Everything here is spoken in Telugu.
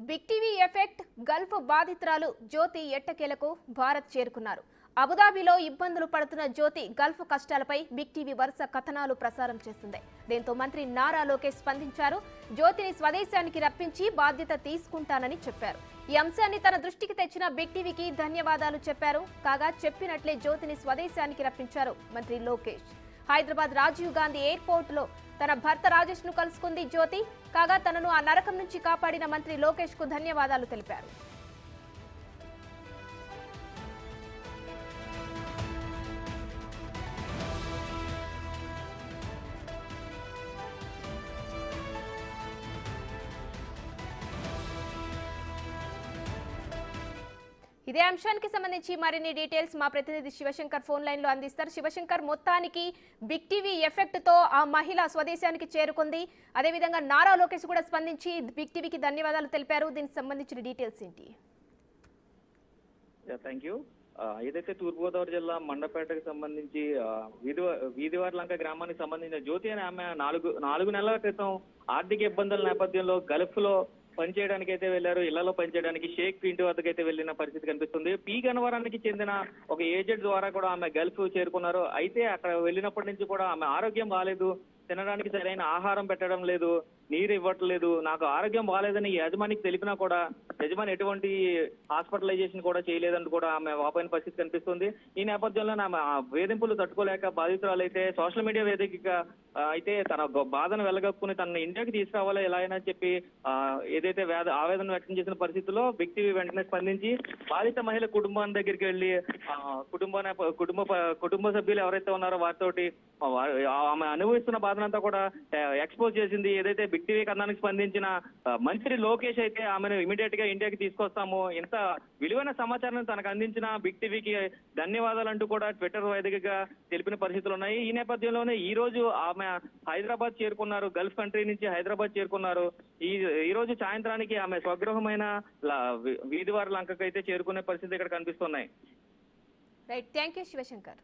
బిగ్ టీవీ ఎఫెక్ట్ గల్ఫ్ బాధితురాలు జ్యోతి ఎట్టకేలకు భారత్ చేరుకున్నారు. అబుదాబిలో ఇబ్బందులు పడుతున్న జ్యోతి గల్ఫ్ కష్టాలపై బిగ్ టీవీ వరుస కథనాలు ప్రసారం చేస్తుంది. దీంతో మంత్రి నారా లోకేష్ స్పందించారు. జ్యోతిని స్వదేశానికి రప్పించి బాధ్యత తీసుకుంటానని చెప్పారు. ఈ అంశాన్ని తన దృష్టికి తెచ్చిన బిగ్ టీవీకి ధన్యవాదాలు చెప్పారు. కాగా చెప్పినట్లే జ్యోతిని స్వదేశానికి రప్పించారు మంత్రి లోకేష్. హైదరాబాద్ రాజీవ్ గాంధీ ఎయిర్పోర్ట్ లో తన భర్త రాజేష్ ను కలుసుకుంది జ్యోతి. కాగా తనను ఆ నరకం నుంచి కాపాడిన మంత్రి లోకేష్ కు ధన్యవాదాలు తెలిపారు. ఇదే అంశానికి సంబంధించి మరిన్ని డీటెయిల్స్ మా ప్రతినిధి శివశంకర్ ఫోన్ లైన్ లో అందిస్తారు. శివశంకర్, మొత్తానికి బిగ్ టీవీ ఎఫెక్ట్ తో ఆ మహిళ స్వదేశానికి చేరుకుంది. అదేవిధంగా నారా లోకేష్ కూడా స్పందించి బిగ్ టీవీకి ధన్యవాదాలు తెలిపారు. దీనికి సంబంధించిన డీటెయిల్స్ ఏంటి? Thank you. ఏదైతే తూర్పుగోదావరి జిల్లా మండపేటకు సంబంధించి వీధివార్లంక గ్రామానికి సంబంధించిన జ్యోతి అనే ఆమె నాలుగు నెలల క్రితం ఆర్థిక ఇబ్బందుల నేపథ్యంలో గల్ఫ్ లో పనిచేయడానికి అయితే వెళ్లారు. ఇళ్లలో పనిచేయడానికి షేక్ ఇంటి వద్దకు అయితే వెళ్లిన పరిస్థితి కనిపిస్తుంది. పీ గన్నవరానికి చెందిన ఒక ఏజెంట్ ద్వారా కూడా ఆమె గల్ఫ్ చేరుకున్నారు. అయితే అక్కడ వెళ్ళినప్పటి నుంచి కూడా ఆమె ఆరోగ్యం బాగాలేదు, తినడానికి సరైన ఆహారం పెట్టడం లేదు, నీరు ఇవ్వట్లేదు, నాకు ఆరోగ్యం బాగాలేదని యజమానికి తెలిపినా కూడా యజమాని ఎటువంటి హాస్పిటలైజేషన్ కూడా చేయలేదని కూడా ఆమె వాపోయిన పరిస్థితి కనిపిస్తుంది. ఈ నేపథ్యంలో ఆమె వేధింపులు తట్టుకోలేక బాధితురాలు అయితే సోషల్ మీడియా వేదికగా అయితే తన బాధను వెలగక్కుని తన ఇండియాకి తీసుకురావాలో ఎలా అయినా చెప్పి ఏదైతే ఆవేదన వ్యక్తం చేసిన పరిస్థితుల్లో బిగ్ టీవీ వెంటనే స్పందించి బాధిత మహిళ కుటుంబాన్ని దగ్గరికి వెళ్లి కుటుంబ సభ్యులు ఎవరైతే ఉన్నారో వారితోటి ఆమె అనుభవిస్తున్న బాధనంతా కూడా ఎక్స్పోజ్ చేసింది. ఏదైతే బిగ్ టీవీ కథనానికి స్పందించిన మంత్రి లోకేష్ అయితే ఆమెను ఇమీడియట్ గా ఇండియాకి తీసుకొస్తాము, ఇంత విలువైన సమాచారాన్ని తనకు అందించిన బిగ్ టీవీకి ధన్యవాదాలు అంటూ కూడా ట్విట్టర్ వేదికగా తెలిపిన పరిస్థితులు ఉన్నాయి. ఈ నేపథ్యంలోనే ఈ రోజు ఆమె హైదరాబాద్ చేరుకున్నారు. గల్ఫ్ కంట్రీ నుంచి హైదరాబాద్ చేరుకున్నారు. ఈ రోజు సాయంత్రానికి ఆమె స్వగృహమైన వీధివారి లంకకు అయితే చేరుకునే పరిస్థితి ఇక్కడ కనిపిస్తున్నాయి. Right, thank you Shivshankar.